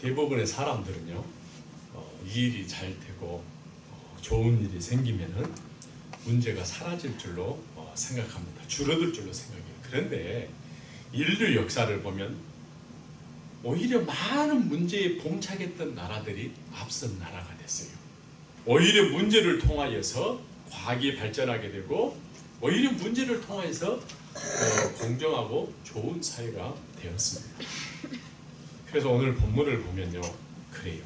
대부분의 사람들은요, 이 일이 잘 되고 좋은 일이 생기면은 문제가 사라질 줄로 생각합니다. 줄어들 줄로 생각해요. 그런데 인류 역사를 보면 오히려 많은 문제에 봉착했던 나라들이 앞선 나라가 됐어요. 오히려 문제를 통하여서 과학이 발전하게 되고 오히려 문제를 통해서 공정하고 좋은 사회가 되었습니다. 그래서 오늘 본문을 보면요, 그래요.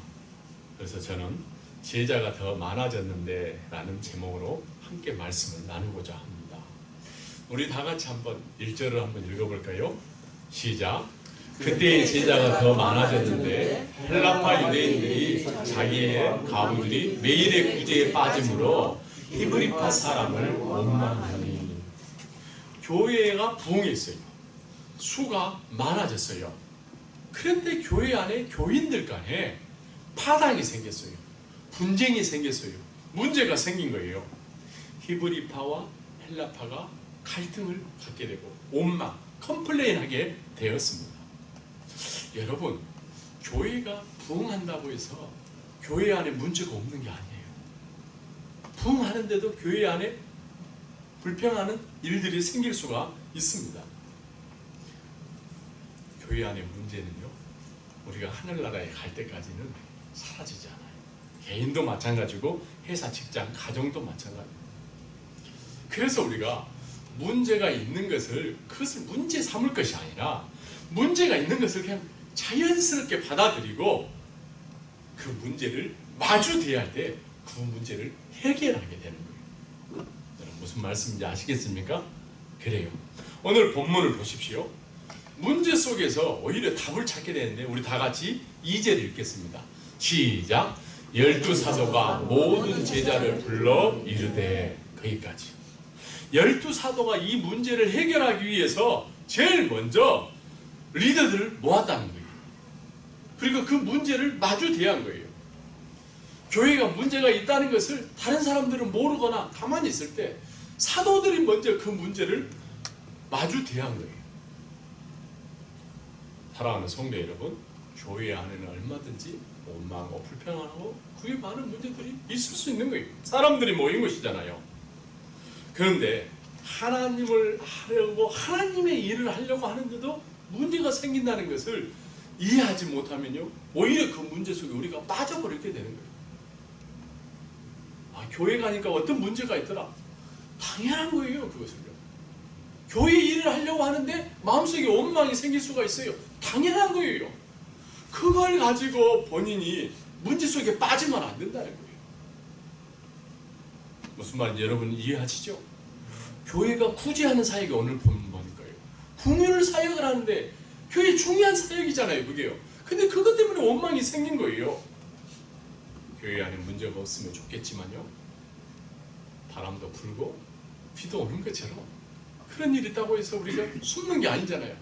그래서 저는 제자가 더 많아졌는데 라는 제목으로 함께 말씀을 나누고자 합니다. 우리 다 같이 한번 1절을 한번 읽어볼까요? 시작. 그때의 제자가 더 많아졌는데 헬라파 유대인들이 자기의 가부들이 매일의 구제에 빠짐으로 히브리파 사람을 원망하니. 교회가 부흥했어요. 수가 많아졌어요. 그런데 교회 안에 교인들 간에 파당이 생겼어요. 분쟁이 생겼어요. 문제가 생긴 거예요. 히브리파와 헬라파가 갈등을 갖게 되고 원망, 컴플레인하게 되었습니다. 여러분, 교회가 부흥한다고 해서 교회 안에 문제가 없는 게 아니에요. 부흥하는데도 교회 안에 불평하는 일들이 생길 수가 있습니다. 교회 안의 문제는요, 우리가 하늘나라에 갈 때까지는 사라지지 않아요. 개인도 마찬가지고 회사, 직장, 가정도 마찬가지입니다. 그래서 우리가 문제가 있는 것을 그것을 문제 삼을 것이 아니라 문제가 있는 것을 그냥 자연스럽게 받아들이고 그 문제를 마주 대할 때 그 문제를 해결하게 되는 거예요. 여러분, 무슨 말씀인지 아시겠습니까? 그래요. 오늘 본문을 보십시오. 문제 속에서 오히려 답을 찾게 되는데 우리 다 같이 2절 읽겠습니다. 시작. 12사도가 모든 제자를 불러 이르되. 거기까지. 12사도가 이 문제를 해결하기 위해서 제일 먼저 리더들을 모았다는 거예요. 그리고 그 문제를 마주 대한 거예요. 교회가 문제가 있다는 것을 다른 사람들은 모르거나 가만히 있을 때 사도들이 먼저 그 문제를 마주 대한 거예요. 사랑하는 성도 여러분, 교회 안에는 얼마든지 원망하고 불평하고 그게 많은 문제들이 있을 수 있는 거예요. 사람들이 모인 것이잖아요. 그런데 하나님을 하려고, 하나님의 일을 하려고 하는데도 문제가 생긴다는 것을 이해하지 못하면요, 오히려 그 문제 속에 우리가 빠져버리게 되는 거예요. 교회 가니까 어떤 문제가 있더라. 당연한 거예요, 그것을요. 교회 일을 하려고 하는데 마음속에 원망이 생길 수가 있어요. 당연한 거예요. 그걸 가지고 본인이 문제 속에 빠지면 안 된다는 거예요. 무슨 말인지 여러분 이해하시죠? 교회가 구제하는 사역이 오늘 보면 뭐니까요? 궁유를 사역을 하는데 교회 중요한 사역이잖아요, 그게요. 근데 그것 때문에 원망이 생긴 거예요. 교회 안에 문제가 없으면 좋겠지만요, 바람도 불고 비도 오는 것처럼 그런 일이 있다고 해서 우리가 숨는 게 아니잖아요.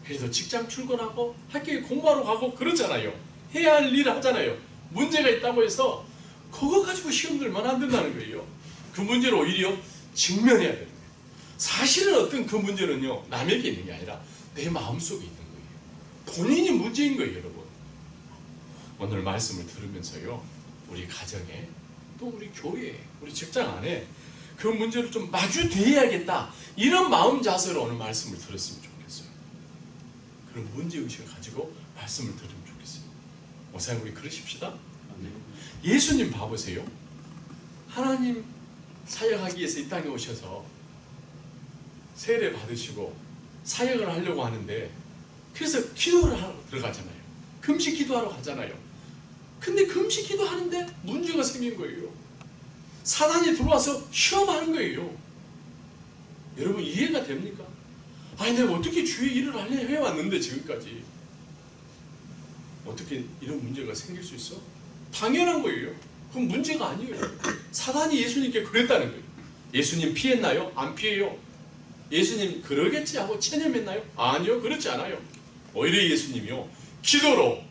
그래서 직장 출근하고 학교에 공부하러 가고 그러잖아요. 해야 할 일 하잖아요. 문제가 있다고 해서 그거 가지고 시험 들면 안 된다는 거예요. 그 문제를 오히려 직면해야 되는 거예요. 사실은 어떤 그 문제는요, 남에게 있는 게 아니라 내 마음속에 있는 거예요. 본인이 문제인 거예요, 여러분. 오늘 말씀을 들으면서요, 우리 가정에, 또 우리 교회에, 우리 직장 안에 그 문제를 좀 마주 대해야겠다, 이런 마음 자세로 오늘 말씀을 들었으면 좋겠어요. 그런 문제의식을 가지고 말씀을 들으면 좋겠어요. 목사님, 우리 그러십시다. 예수님 봐보세요. 하나님 사역하기 위해서 이 땅에 오셔서 세례 받으시고 사역을 하려고 하는데, 그래서 기도를 하러 들어가잖아요. 금식 기도하러 가잖아요. 근데 금식 기도하는데 문제가 생긴 거예요. 사단이 들어와서 시험하는 거예요. 여러분 이해가 됩니까? 아니 내가 어떻게 주의 일을 하려 해왔는데 지금까지 어떻게 이런 문제가 생길 수 있어? 당연한 거예요. 그건 문제가 아니에요. 사단이 예수님께 그랬다는 거예요. 예수님 피했나요? 안 피해요. 예수님 그러겠지 하고 체념했나요? 아니요, 그렇지 않아요. 오히려 예수님이요, 기도로,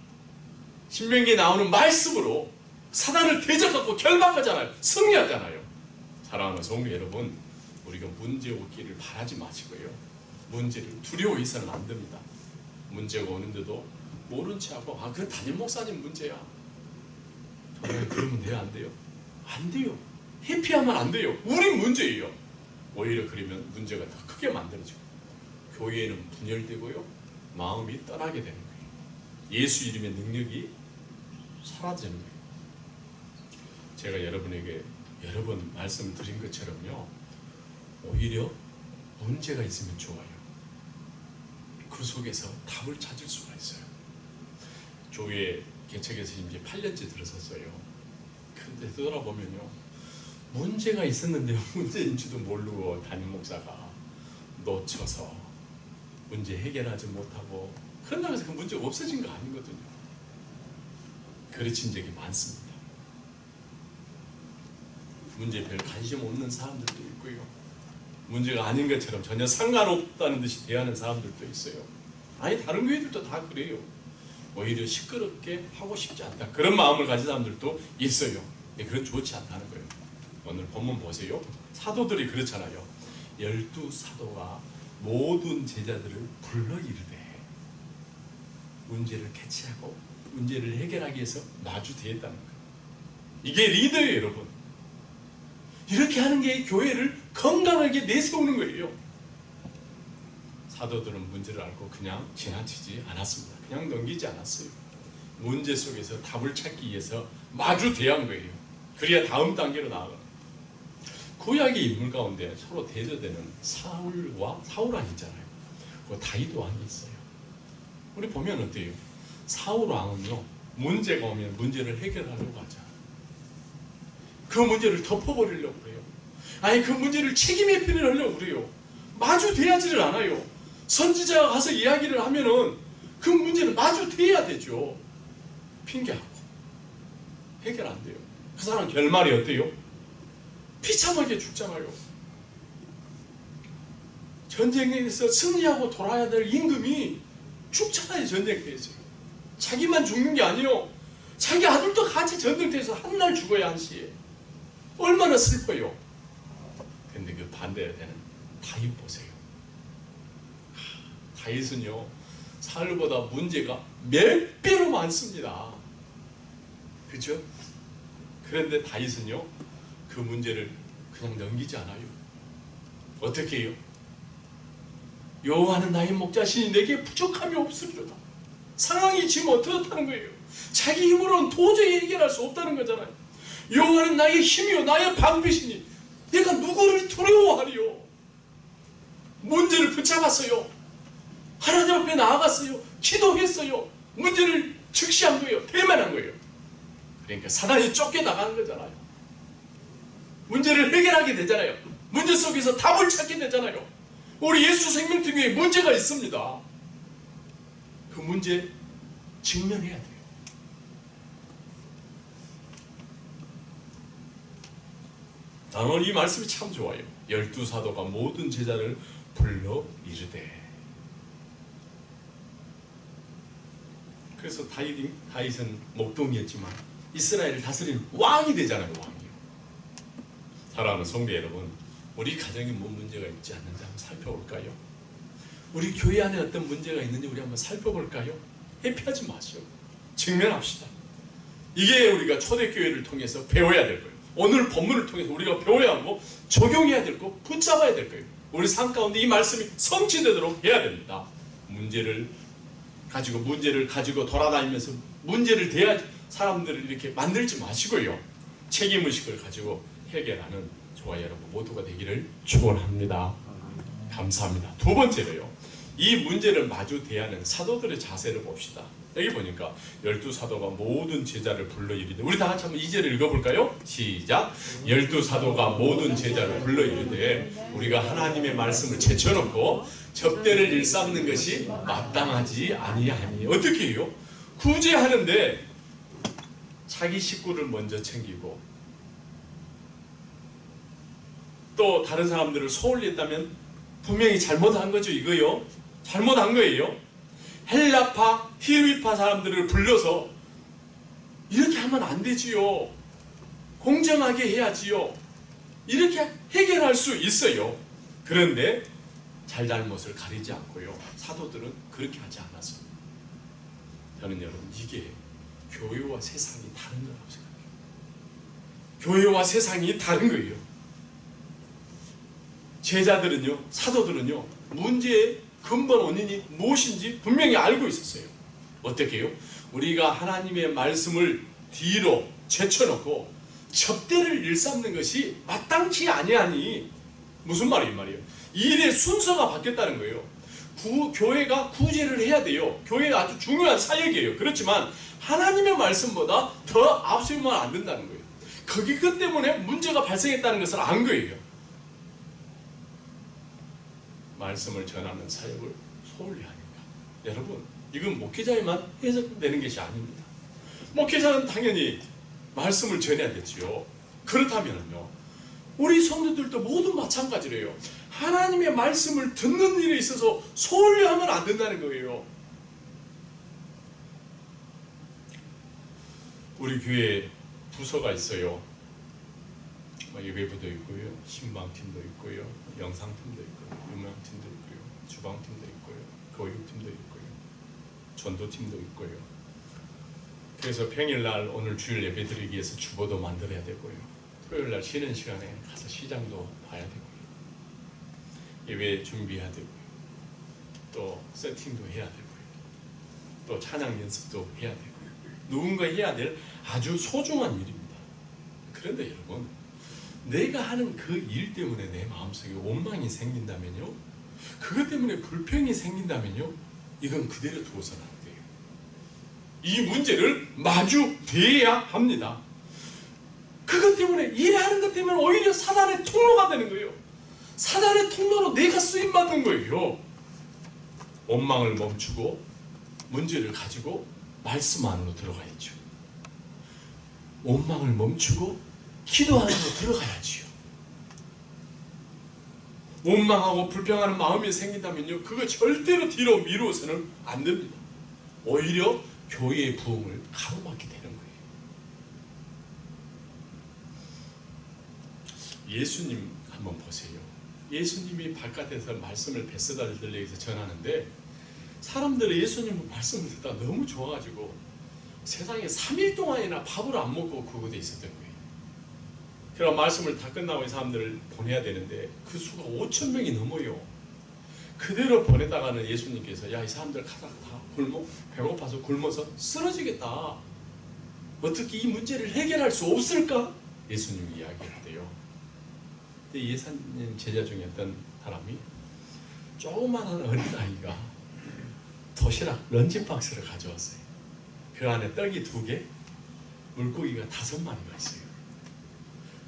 신명기에 나오는 말씀으로 사단을 대적하고 결박하잖아요. 승리하잖아요. 사랑하는 성도 여러분, 우리가 문제 없기를 바라지 마시고요, 문제를 두려워해서는 안 됩니다. 문제가 오는데도 모른 체하고 그 담임 목사님 문제야. 그러면 돼요? 안 돼요? 안 돼요. 회피하면 안 돼요. 우리 문제예요. 오히려 그러면 문제가 더 크게 만들어지고 교회는 분열되고요, 마음이 떠나게 되는 거예요. 예수 이름의 능력이 사라지는 거예요. 제가 여러분에게 여러 번 말씀드린 것처럼요, 오히려 문제가 있으면 좋아요. 그 속에서 답을 찾을 수가 있어요. 교회 개척해서 이제 8년째 들어섰어요. 근데 돌아보면요, 문제가 있었는데 문제인지도 모르고 담임 목사가 놓쳐서 문제 해결하지 못하고 그런다고 해서 그 문제가 없어진 거 아니거든요. 그르친 적이 많습니다. 문제에 별 관심 없는 사람들도 있고요, 문제가 아닌 것처럼 전혀 상관없다는 듯이 대하는 사람들도 있어요. 아니, 다른 교회들도 다 그래요. 오히려 시끄럽게 하고 싶지 않다, 그런 마음을 가진 사람들도 있어요. 그건 좋지 않다는 거예요. 오늘 본문 보세요. 사도들이 그렇잖아요. 12사도가 모든 제자들을 불러 이르되, 문제를 캐치하고 문제를 해결하기 위해서 마주대했다는 거예요. 이게 리더예요, 여러분. 이렇게 하는 게 교회를 건강하게 내세우는 거예요. 사도들은 문제를 알고 그냥 지나치지 않았습니다. 그냥 넘기지 않았어요. 문제 속에서 답을 찾기 위해서 마주대한 거예요. 그래야 다음 단계로 나아가요. 구약의 인물 가운데 서로 대조되는 사울 왕이잖아요. 그 다윗 왕이 있어요. 우리 보면 어때요? 사울 왕은요, 문제가 오면 문제를 해결하려고 하죠. 그 문제를 덮어버리려고 그래요. 아니, 그 문제를 책임 회피를 하려고 그래요. 마주대하지를 않아요. 선지자가 가서 이야기를 하면은 그 문제는 마주대해야 되죠. 핑계하고 해결 안 돼요. 그 사람 결말이 어때요? 비참하게 죽잖아요. 전쟁에서 승리하고 돌아야 될 임금이 죽잖아요. 전쟁터에서. 자기만 죽는 게 아니요, 자기 아들도 같이 전쟁터에서 한 날 죽어야 한시에 얼마나 슬퍼요. 근데 그 반대가 되는 다윗 보세요. 다윗은요, 사울보다 문제가 몇 배로 많습니다. 그렇죠? 그런데 다윗은요, 그 문제를 그냥 넘기지 않아요. 어떻게 해요? 여호와는 나의 목자시니 내게 부족함이 없으리로다. 상황이 지금 어떻다는 거예요? 자기 힘으로는 도저히 해결할 수 없다는 거잖아요. 여호와는 나의 힘이요 나의 방패시니 내가 누구를 두려워하리요. 문제를 붙잡았어요. 하나님 앞에 나아갔어요. 기도했어요. 문제를 즉시한 거예요. 대면한 거예요. 그러니까 사단이 쫓겨나가는 거잖아요. 문제를 해결하게 되잖아요. 문제 속에서 답을 찾게 되잖아요. 우리 예수 생명통에 문제가 있습니다. 그 문제 직면해야 돼요. 나는 이 말씀이 참 좋아요. 12사도가 모든 제자를 불러 이르되. 그래서 다윗은 목동이었지만 이스라엘을 다스리는 왕이 되잖아요. 왕이요. 사랑하는 성도 여러분, 우리 가정에 뭔 문제가 있지 않는지 한번 살펴볼까요? 우리 교회 안에 어떤 문제가 있는지 우리 한번 살펴볼까요? 회피하지 마시오. 직면합시다. 이게 우리가 초대교회를 통해서 배워야 될 거예요. 오늘 본문을 통해서 우리가 배워야 하고 적용해야 될 거, 붙잡아야 될 거예요. 우리 삶 가운데 이 말씀이 성취되도록 해야 됩니다. 문제를 가지고 돌아다니면서 문제를 대할 사람들을 이렇게 만들지 마시고요. 책임의식을 가지고 해결하는 저와 여러분 모두가 되기를 축원합니다. 감사합니다. 두 번째로요, 이 문제를 마주 대하는 사도들의 자세를 봅시다. 여기 보니까 12사도가 모든 제자를 불러 이르되, 우리 다 같이 한번 2절을 읽어볼까요? 시작. 12사도가 모든 제자를 불러 이르되, 우리가 하나님의 말씀을 제쳐놓고 접대를 일삼는 것이 마땅하지 아니하니. 어떻게 해요? 구제하는데 자기 식구를 먼저 챙기고 또 다른 사람들을 소홀히 했다면 분명히 잘못한 거죠. 이거요, 잘못한 거예요. 헬라파, 히브리파 사람들을 불러서 이렇게 하면 안 되지요. 공정하게 해야지요. 이렇게 해결할 수 있어요. 그런데 잘잘못을 가리지 않고요. 사도들은 그렇게 하지 않았어요. 저는 여러분 이게 교회와 세상이 다른 거라고 생각해요. 교회와 세상이 다른 거예요. 제자들은요, 사도들은요, 문제의 근본 원인이 무엇인지 분명히 알고 있었어요. 어떻게 해요? 우리가 하나님의 말씀을 뒤로 제쳐놓고 접대를 일삼는 것이 마땅치 아니하니, 무슨 말이에요? 일의 순서가 바뀌었다는 거예요. 교회가 구제를 해야 돼요. 교회가 아주 중요한 사역이에요. 그렇지만 하나님의 말씀보다 더 앞서면 안 된다는 거예요. 그것 때문에 문제가 발생했다는 것을 안 거예요. 말씀을 전하는 사역을 소홀히 하니까. 여러분, 이건 목회자에만 해석되는 것이 아닙니다. 목회자는 당연히 말씀을 전해야 되지요. 그렇다면요, 우리 성도들도 모두 마찬가지래요. 하나님의 말씀을 듣는 일에 있어서 소홀히 하면 안 된다는 거예요. 우리 교회에 부서가 있어요. 예배부도 있고요, 신방팀도 있고요, 영상팀도 있고요, 음악팀도 있고요, 주방팀도 있고요, 교육팀도 있고요, 전도팀도 있고요. 그래서 평일날 오늘 주일 예배 드리기 위해서 주보도 만들어야 되고요, 토요일날 쉬는 시간에 가서 시장도 봐야 되고요, 예배 준비해야 되고요, 또 세팅도 해야 되고요, 또 찬양 연습도 해야 되고요. 누군가 해야 될 아주 소중한 일입니다. 그런데 여러분, 내가 하는 그 일 때문에 내 마음속에 원망이 생긴다면요, 그것 때문에 불평이 생긴다면요, 이건 그대로 두어서는 안 돼요. 이 문제를 마주대해야 합니다. 그것 때문에, 일하는 것 때문에 오히려 사단의 통로가 되는 거예요. 사단의 통로로 내가 쓰임받는 거예요. 원망을 멈추고 문제를 가지고 말씀 안으로 들어가야죠. 원망을 멈추고 기도 안으로 들어가야지요. 원망하고 불평하는 마음이 생긴다면요, 그거 절대로 뒤로 미루어서는 안 됩니다. 오히려 교회의 부흥을 가로막게 되는 거예요. 예수님 한번 보세요. 예수님이 바깥에서 말씀을 뱃사다리들에게 위해서 전하는데, 사람들이 예수님 말씀을 듣다 너무 좋아가지고 세상에 3일 동안이나 밥을 안 먹고 그곳에 있었던 거예요. 그럼 말씀을 다 끝나고 이 사람들을 보내야 되는데 그 수가 5,000명이 넘어요. 그대로 보내다가는 예수님께서, 야, 이 사람들 가다가 다 배고파서 굶어서 쓰러지겠다, 어떻게 이 문제를 해결할 수 없을까? 예수님이 이야기했대요. 근데 예수님 제자 중에 어떤 사람이 조그마한 어린아이가 도시락 런치박스를 가져왔어요. 그 안에 떡이 2개, 물고기가 5마리가 있어요.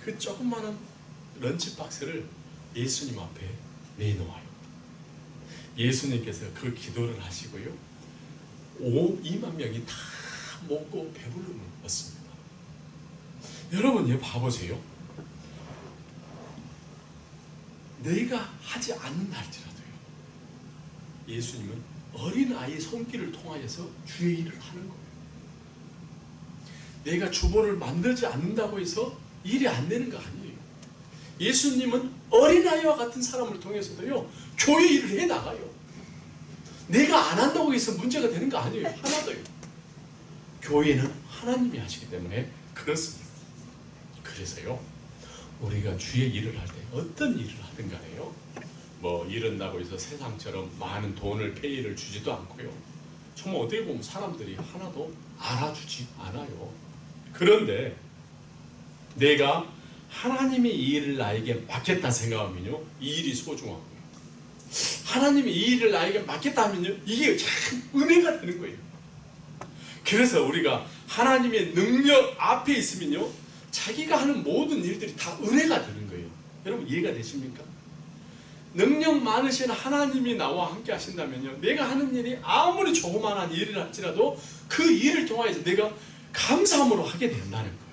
그 조그마한 런치박스를 예수님 앞에 내놓아요. 예수님께서 그 기도를 하시고요, 2만 명이 다 먹고 배부름을 얻습니다. 여러분, 얘 봐보세요. 내가 하지 않는 할지라도요, 예수님은 어린아이 손길을 통하여서 주의 일을 하는 거예요. 내가 주보를 만들지 않는다고 해서 일이 안 되는 거 아니에요. 예수님은 어린아이와 같은 사람을 통해서도요, 교회 일을 해나가요. 내가 안 한다고 해서 문제가 되는 거 아니에요. 하나도요. 교회는 하나님이 하시기 때문에 그렇습니다. 그래서요, 우리가 주의 일을 할 때 어떤 일을 하든 간에요, 이런다고 해서 세상처럼 많은 돈을 페이를 주지도 않고요, 정말 어떻게 보면 사람들이 하나도 알아주지 않아요. 그런데 내가 하나님이 이 일을 나에게 맡겼다 생각하면요, 이 일이 소중하고요, 하나님이 이 일을 나에게 맡겼다 하면요, 이게 참 은혜가 되는 거예요. 그래서 우리가 하나님의 능력 앞에 있으면요, 자기가 하는 모든 일들이 다 은혜가 되는 거예요. 여러분, 이해가 되십니까? 능력 많으신 하나님이 나와 함께 하신다면요, 내가 하는 일이 아무리 조그만한 일을 할지라도 그 일을 통하여서 내가 감사함으로 하게 된다는 거예요.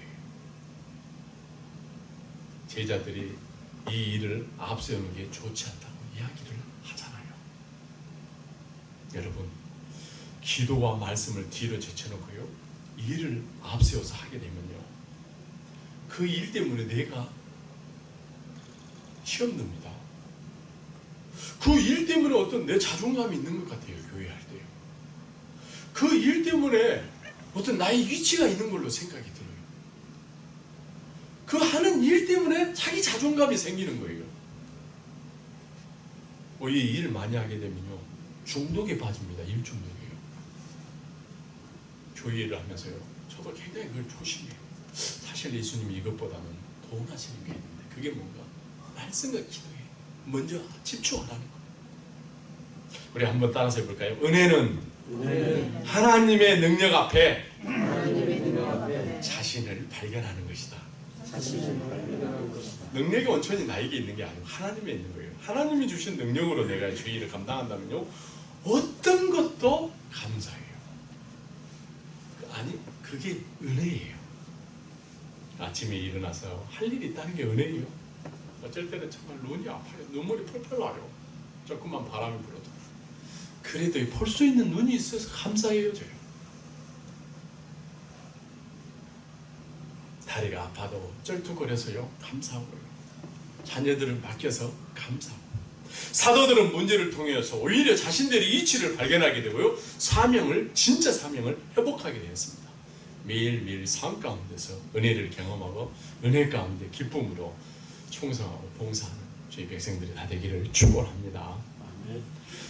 제자들이 이 일을 앞세우는 게 좋지 않다고 이야기를 하잖아요. 여러분, 기도와 말씀을 뒤로 제쳐놓고요, 일을 앞세워서 하게 되면요, 그 일 때문에 내가 시험 듭니다. 그 일 때문에 어떤 내 자존감이 있는 것 같아요. 교회 할 때요. 그 일 때문에 어떤 나의 위치가 있는 걸로 생각이 들어요. 그 하는 일 때문에 자기 자존감이 생기는 거예요. 이 일 많이 하게 되면요, 중독에 빠집니다. 일 중독이에요. 교회 일을 하면서요, 저도 굉장히 그걸 조심해요. 사실 예수님이 이것보다는 더 원하시는 게 있는데, 그게 뭔가? 말씀과 기도에 먼저 집중하라는 거. 우리 한번 따라서 해볼까요? 은혜는 하나님의 능력 앞에 자신을 발견하는 것이다. 능력이 온전히 나에게 있는 게 아니고 하나님에 있는 거예요. 하나님이 주신 능력으로 내가 주 일을 감당한다면요, 어떤 것도 감사해요. 아니, 그게 은혜예요. 아침에 일어나서 할 일이 있다는 게 은혜예요. 어쩔 때는 정말 눈이 아파요. 눈물이 펄펄 나요. 조금만 바람이 불어도. 그래도 볼 수 있는 눈이 있어서 감사해요. 저요. 다리가 아파도 쩔뚝거려서요, 감사하고요. 자녀들을 맡겨서 감사하고. 사도들은 문제를 통해서 오히려 자신들의 이치를 발견하게 되고요, 진짜 사명을 회복하게 되었습니다. 매일매일 삶 가운데서 은혜를 경험하고 은혜 가운데 기쁨으로 충성하고 봉사하는 저희 백성들이 다 되기를 축원합니다.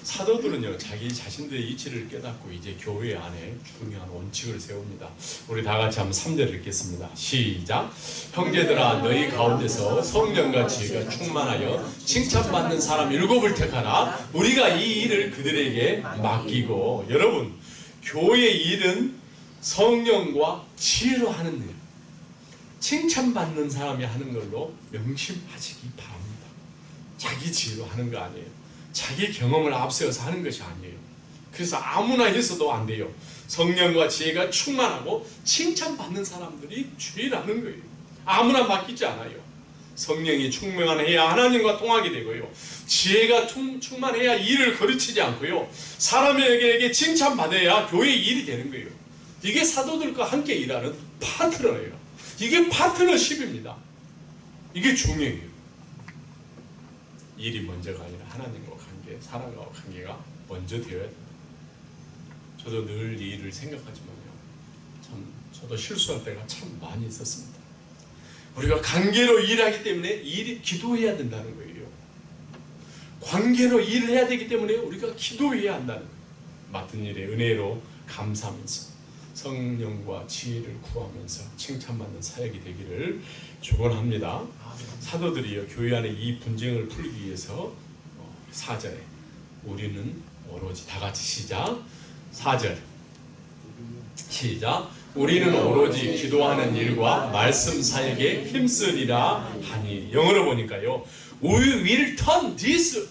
사도들은요, 자기 자신들의 이치를 깨닫고 이제 교회 안에 중요한 원칙을 세웁니다. 우리 다 같이 한번 3절을 읽겠습니다. 시작. 형제들아, 너희 가운데서 성령과 지혜가 충만하여 칭찬받는 사람 7을 택하라. 우리가 이 일을 그들에게 맡기고. 여러분, 교회 일은 성령과 지혜로 하는 일, 칭찬받는 사람이 하는 걸로 명심하시기 바랍니다. 자기 지혜로 하는 거 아니에요. 자기 경험을 앞세워서 하는 것이 아니에요. 그래서 아무나 해서도 안 돼요. 성령과 지혜가 충만하고 칭찬받는 사람들이 주의하는 거예요. 아무나 맡기지 않아요. 성령이 충만해야 하나님과 통하게 되고요, 지혜가 충만해야 일을 거르치지 않고요, 사람에게 칭찬받아야 교회의 일이 되는 거예요. 이게 사도들과 함께 일하는 파트너예요. 이게 파트너십입니다. 이게 중요해요. 일이 먼저가 아니라 하나님과 관계, 사람과 관계가 먼저 되어야 됩니다. 저도 늘 이 일을 생각하지만요, 참 저도 실수할 때가 참 많이 있었습니다. 우리가 관계로 일하기 때문에 일이 기도해야 된다는 거예요. 관계로 일을 해야 되기 때문에 우리가 기도해야 한다는 거예요. 맡은 일에 은혜로 감사하면서 성령과 지혜를 구하면서 칭찬받는 사역이 되기를 축원합니다. 사도들이요, 교회 안에 이 분쟁을 풀기 위해서 4절에 우리는 오로지, 다 같이 시작. 4절 시작. 우리는 오로지 기도하는 일과 말씀 사역에 힘쓰리라 하니. 영어로 보니까요, We will turn this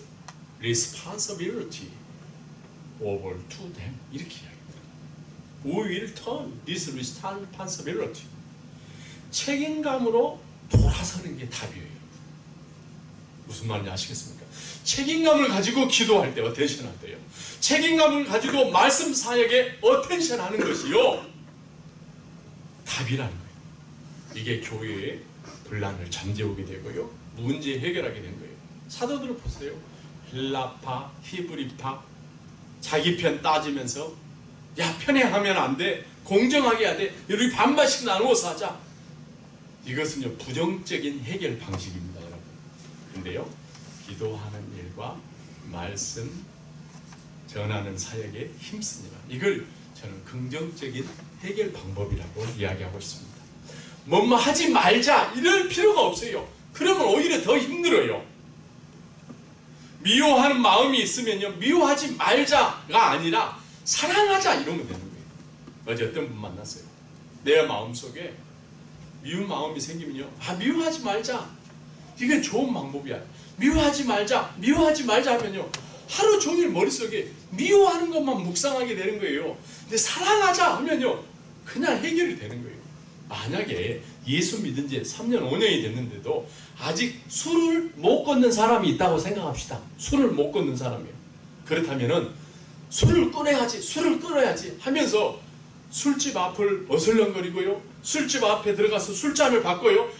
responsibility over to them, 이렇게 이야기합니다. We will turn this responsibility, 책임감으로 돌아서는 게 답이에요. 무슨 말인지 아시겠습니까? 책임감을 가지고 기도할 때, 어텐션 할 때요, 책임감을 가지고 말씀 사역에 어텐션 하는 것이요, 답이라는 거예요. 이게 교회의 분란을 잠재우게 되고요, 문제 해결하게 된 거예요. 사도들을 보세요. 헬라파, 히브리파, 자기 편 따지면서, 야, 편애하면 안 돼, 공정하게 해야 돼, 우리 반반씩 나누어서 하자. 이것은요, 부정적인 해결 방식입니다, 여러분. 근데요, 기도하는 일과 말씀 전하는 사역에 힘씁니다. 이걸 저는 긍정적인 해결 방법이라고 이야기하고 있습니다. 뭐뭐 하지 말자 이럴 필요가 없어요. 그러면 오히려 더 힘들어요. 미워하는 마음이 있으면요, 미워하지 말자가 아니라 사랑하자 이러면 되는 거예요. 어제 어떤 분 만났어요. 내 마음속에 미운 마음이 생기면요, 미워하지 말자, 이게 좋은 방법이야. 미워하지 말자, 미워하지 말자 하면요, 하루 종일 머릿속에 미워하는 것만 묵상하게 되는 거예요. 근데 사랑하자 하면요, 그냥 해결이 되는 거예요. 만약에 예수 믿은 지 3년, 5년이 됐는데도 아직 술을 못 끊는 사람이 있다고 생각합시다. 술을 못 끊는 사람이에요. 그렇다면은 술을 끊어야지 하면서 술집 앞을 어슬렁거리고요, 술집 앞에 들어가서 술잔을 받고요,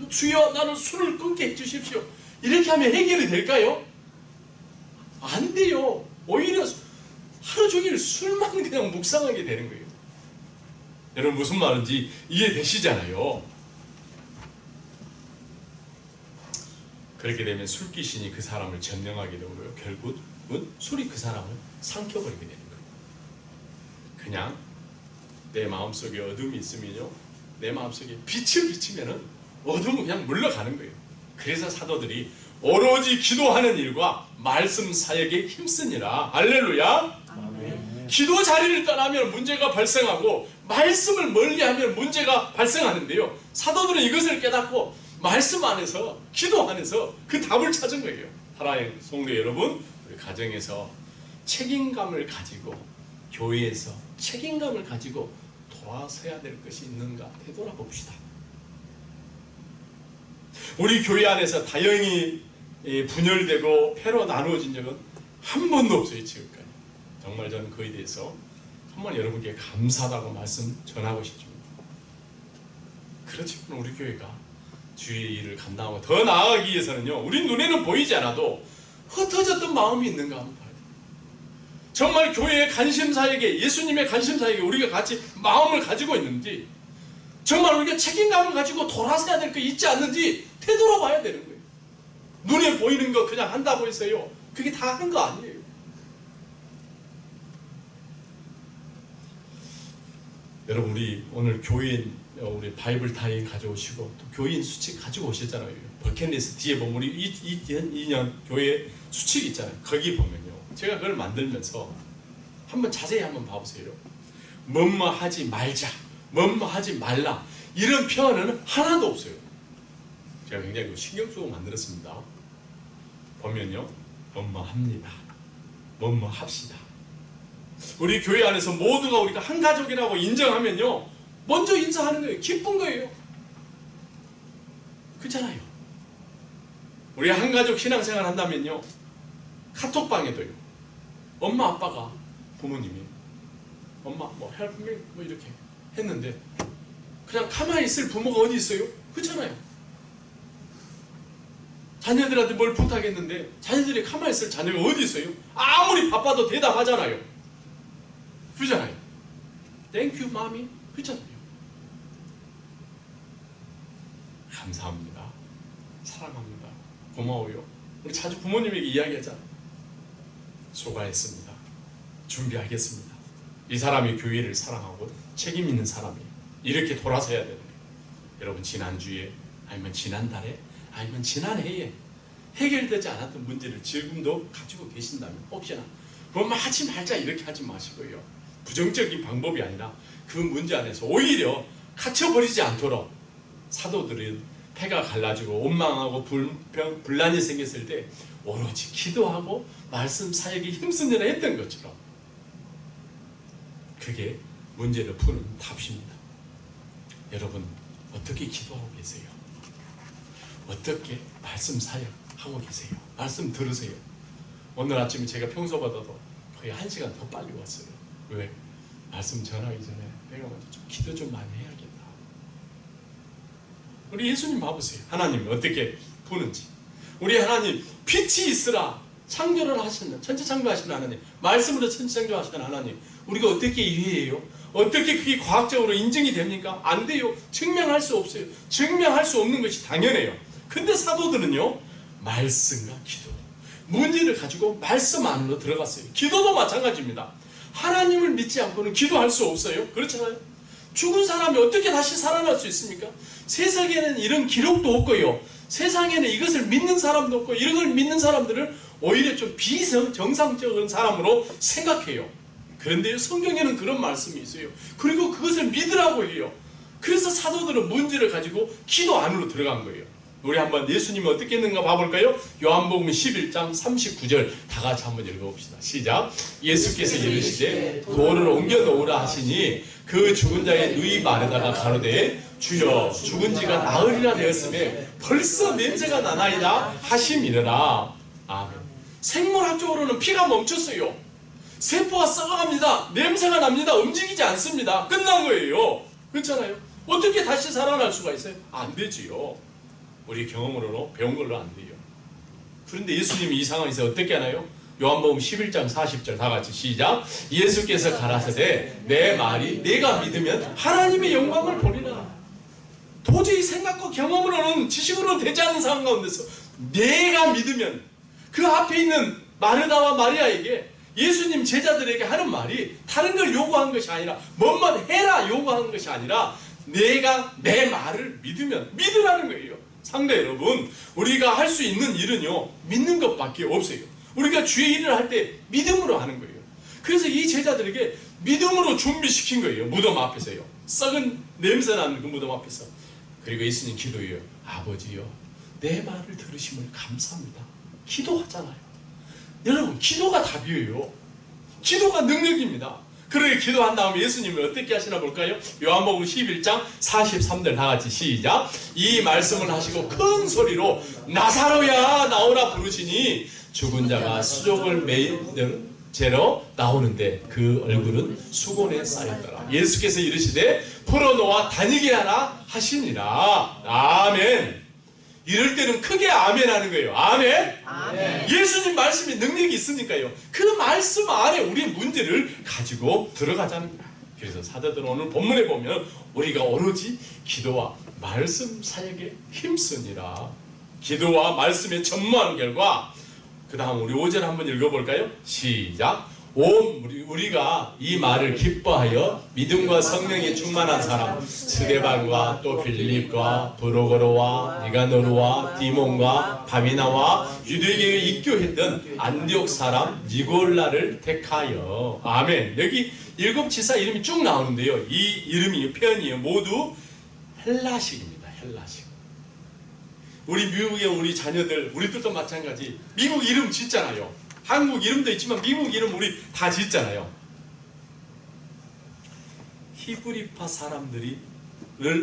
주여 나는 술을 끊게 해주십시오, 이렇게 하면 해결이 될까요? 안 돼요. 오히려 하루 종일 술만 그냥 묵상하게 되는 거예요. 여러분 무슨 말인지 이해되시잖아요. 그렇게 되면 술귀신이 그 사람을 점령하게 되고요. 결국은 술이 그 사람을 삼켜버리게 되는 거예요. 그냥 내 마음속에 어둠이 있으면요, 내 마음속에 빛을 비치면은 어둠은 그냥 물러가는 거예요. 그래서 사도들이 오로지 기도하는 일과 말씀 사역에 힘쓰니라. 할렐루야. 아멘. 기도 자리를 떠나면 문제가 발생하고 말씀을 멀리하면 문제가 발생하는데요, 사도들은 이것을 깨닫고 말씀 안에서, 기도 안에서 그 답을 찾은 거예요. 사랑하는 성도 여러분, 우리 가정에서 책임감을 가지고, 교회에서 책임감을 가지고 돌아서야 될 것이 있는가 되돌아봅시다. 우리 교회 안에서 다영이 분열되고 패로 나누어진 적은 한 번도 없어요. 지금까지. 정말 저는 그에 대해서 정말 여러분께 감사하다고 말씀 전하고 싶습니다. 그렇지만 우리 교회가 주의 일을 감당하고 더 나아가기 위해서는요, 우리 눈에는 보이지 않아도 흩어졌던 마음이 있는가 한번 봐야 돼요. 정말 교회의 관심사에게, 예수님의 관심사에게 우리가 같이 마음을 가지고 있는지, 정말 우리가 책임감을 가지고 돌아서야 될 거 있지 않는지 되돌아봐야 되는 거예요. 눈에 보이는 거 그냥 한다고 해서요, 그게 다 하는 거 아니에요. 여러분, 우리 오늘 교인, 우리 바이블 타임 가져오시고 또 교인 수칙 가지고 오셨잖아요. 버킷리스트 뒤에 보면 우리 2년 교회 수칙 있잖아요. 거기 보면요, 제가 그걸 만들면서 한번 자세히 한번 봐보세요. 뭐뭐 하지 말자, 뭐뭐 하지 말라, 이런 표현은 하나도 없어요. 제가 굉장히 신경 쓰고 만들었습니다. 보면요, 뭐뭐 합니다, 뭐뭐 합시다. 우리 교회 안에서 모두가 우리가 한 가족이라고 인정하면요, 먼저 인사하는 거예요. 기쁜 거예요. 그렇잖아요. 우리 한 가족 신앙생활 한다면요, 카톡방에도요, 엄마 아빠가, 부모님이 엄마 뭐 help me 뭐 이렇게 했는데 그냥 가만히 있을 부모가 어디 있어요? 그렇잖아요. 자녀들한테 뭘 부탁했는데 자녀들이 가만히 있을 자녀가 어디 있어요? 아무리 바빠도 대답하잖아요. 그렇잖아요. Thank you, mommy. 그렇잖아요. 감사합니다. 사랑합니다. 고마워요. 우리 자주 부모님에게 이야기하잖아요. 수고했습니다. 준비하겠습니다. 이 사람이 교회를 사랑하고 책임 있는 사람이에요. 이렇게 돌아서야 되는 거예요. 여러분, 지난주에 아니면 지난달에 아니면 지난해에 해결되지 않았던 문제를 지금도 가지고 계신다면 혹시나 뭐 하지 말자 이렇게 하지 마시고요, 부정적인 방법이 아니라 그 문제 안에서 오히려 갇혀버리지 않도록, 사도들은 패가 갈라지고 원망하고 분란이 생겼을 때 오로지 기도하고 말씀 사역에 힘쓰느라 했던 것처럼 그게 문제를 푸는 답입니다. 여러분, 어떻게 기도하고 계세요? 어떻게 말씀 사역하고 계세요? 말씀 들으세요. 오늘 아침에 제가 평소보다도 거의 1시간 더 빨리 왔어요. 왜? 말씀 전하기 전에 내가 먼저 좀 기도 좀 많이 해야겠다. 우리 예수님 봐보세요. 하나님이 어떻게 푸는지. 우리 하나님, 빛이 있으라 창조를 하시는, 천지창조하시는 하나님, 말씀으로 천지창조하시는 하나님, 우리가 어떻게 이해해요? 어떻게 그게 과학적으로 인증이 됩니까? 안 돼요. 증명할 수 없어요. 증명할 수 없는 것이 당연해요. 근데 사도들은요, 말씀과 기도, 문제를 가지고 말씀 안으로 들어갔어요. 기도도 마찬가지입니다. 하나님을 믿지 않고는 기도할 수 없어요. 그렇잖아요. 죽은 사람이 어떻게 다시 살아날 수 있습니까? 세상에는 이런 기록도 없고요, 세상에는 이것을 믿는 사람도 없고, 이런 걸 믿는 사람들을 오히려 좀 비정상적인 사람으로 생각해요. 그런데 성경에는 그런 말씀이 있어요. 그리고 그것을 믿으라고 해요. 그래서 사도들은 문제를 가지고 기도 안으로 들어간 거예요. 우리 한번 예수님이 어떻게 했는가 봐볼까요? 요한복음 11장 39절 다 같이 한번 읽어봅시다. 시작. 예수께서 이르시되 돌을 옮겨 놓으라 하시니 그 죽은 자의 누이 마르다가 가로되 주여, 죽은 지가 나흘이나 되었음에 벌써 냄새가 나나이다 하심이니라. 아멘. 생물학적으로는 피가 멈췄어요. 세포가 썩어갑니다. 냄새가 납니다. 움직이지 않습니다. 끝난 거예요. 그렇잖아요. 어떻게 다시 살아날 수가 있어요? 안 되지요. 우리 경험으로 배운 걸로 안 돼요. 그런데 예수님이 이 상황에서 어떻게 하나요? 요한복음 11장 40절 다 같이 시작. 예수께서 가라사대 내 말이 내가 믿으면 하나님의 영광을 보리라. 도저히 생각과 경험으로는 지식으로는 되지 않는 상황 가운데서 내가 믿으면 그 앞에 있는 마르다와 마리아에게 예수님 제자들에게 하는 말이 다른 걸 요구한 것이 아니라 뭐만 해라 요구하는 것이 아니라 내가 내 말을 믿으면 믿으라는 거예요. 상대 여러분, 우리가 할 수 있는 일은요 믿는 것밖에 없어요. 우리가 주의 일을 할 때 믿음으로 하는 거예요. 그래서 이 제자들에게 믿음으로 준비시킨 거예요. 무덤 앞에서요. 썩은 냄새 나는 그 무덤 앞에서. 그리고 예수님 기도해요. 아버지요 내 말을 들으심을 감사합니다. 기도하잖아요. 여러분 기도가 답이에요. 기도가 능력입니다. 그렇게 기도한 다음에 예수님은 어떻게 하시나 볼까요? 요한복음 11장 43절 다 같이 시작. 이 말씀을 하시고 큰 소리로 나사로야 나오라 부르시니 죽은 자가 수족을 매이는 채로 나오는데 그 얼굴은 수건에 쌓였더라. 예수께서 이르시되 풀어놓아 다니게 하라 하시니라. 아멘. 이럴 때는 크게 아멘 하는 거예요. 아멘. 아멘. 예수님 말씀에 능력이 있으니까요. 그 말씀 안에 우리의 문제를 가지고 들어가자는 거예요. 그래서 사도들은 오늘 본문에 보면 우리가 오로지 기도와 말씀 사역에 힘쓰니라. 기도와 말씀에 전무한 결과 그 다음 우리 5절 한번 읽어볼까요? 시작. 우리가 이 말을 기뻐하여 믿음과 성령이 충만한 사람 스데반과 또 빌립과 브로거로와 니가노르와 디몬과 바비나와 유대교에 입교했던 안디옥 사람 니골라를 택하여. 아멘. 여기 7지사 이름이 쭉 나오는데요. 이 이름이 표현이에요. 모두 헬라식입니다. 헬라식. 우리 미국의 우리 자녀들, 우리들도 마찬가지. 미국 이름 짓잖아요. 한국 이름도 있지만 미국 이름 우리 다 짓잖아요. 히브리파 사람들을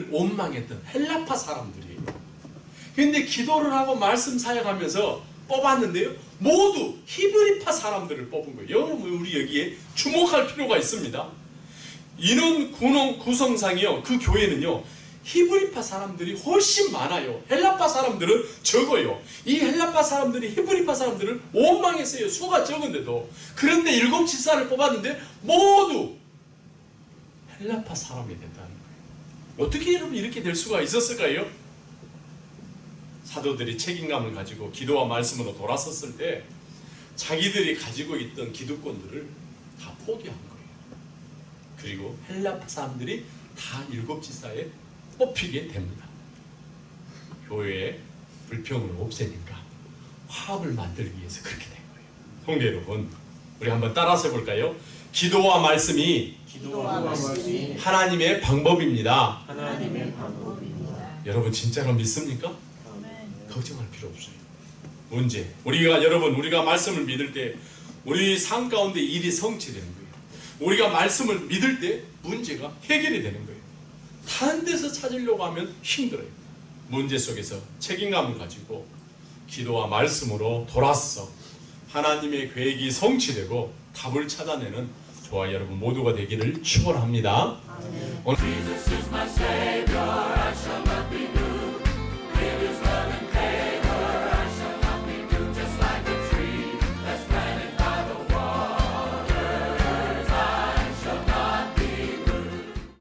원망했던 헬라파 사람들이에요. 근데 기도를 하고 말씀 사역하면서 뽑았는데요. 모두 히브리파 사람들을 뽑은 거예요. 여러분 우리 여기에 주목할 필요가 있습니다. 인원 구성상이요. 그 교회는요. 히브리파 사람들이 훨씬 많아요. 헬라파 사람들은 적어요. 이 헬라파 사람들이 히브리파 사람들을 원망했어요. 수가 적은데도. 그런데 7지사를 뽑았는데 모두 헬라파 사람이 된다는 거예요. 어떻게 여러분 이렇게 될 수가 있었을까요? 사도들이 책임감을 가지고 기도와 말씀으로 돌아섰을 때 자기들이 가지고 있던 기득권들을 다 포기한 거예요. 그리고 헬라파 사람들이 다 7지사에 뽑히게 됩니다. 교회의 불평을 없애니까 화합을 만들기 위해서 그렇게 된 거예요. 성도 여러분, 우리 한번 따라서 해볼까요? 기도와 말씀이 하나님의 방법입니다. 여러분 진짜로 믿습니까? 걱정할 필요 없어요. 문제, 우리가 말씀을 믿을 때 우리 삶 가운데 일이 성취되는 거예요. 우리가 말씀을 믿을 때 문제가 해결이 되는 거예요. 다른 데서 찾으려고 하면 힘들어요. 문제 속에서 책임감을 가지고 기도와 말씀으로 돌아서 하나님의 계획이 성취되고 답을 찾아내는 저와 여러분 모두가 되기를 축원합니다. 오늘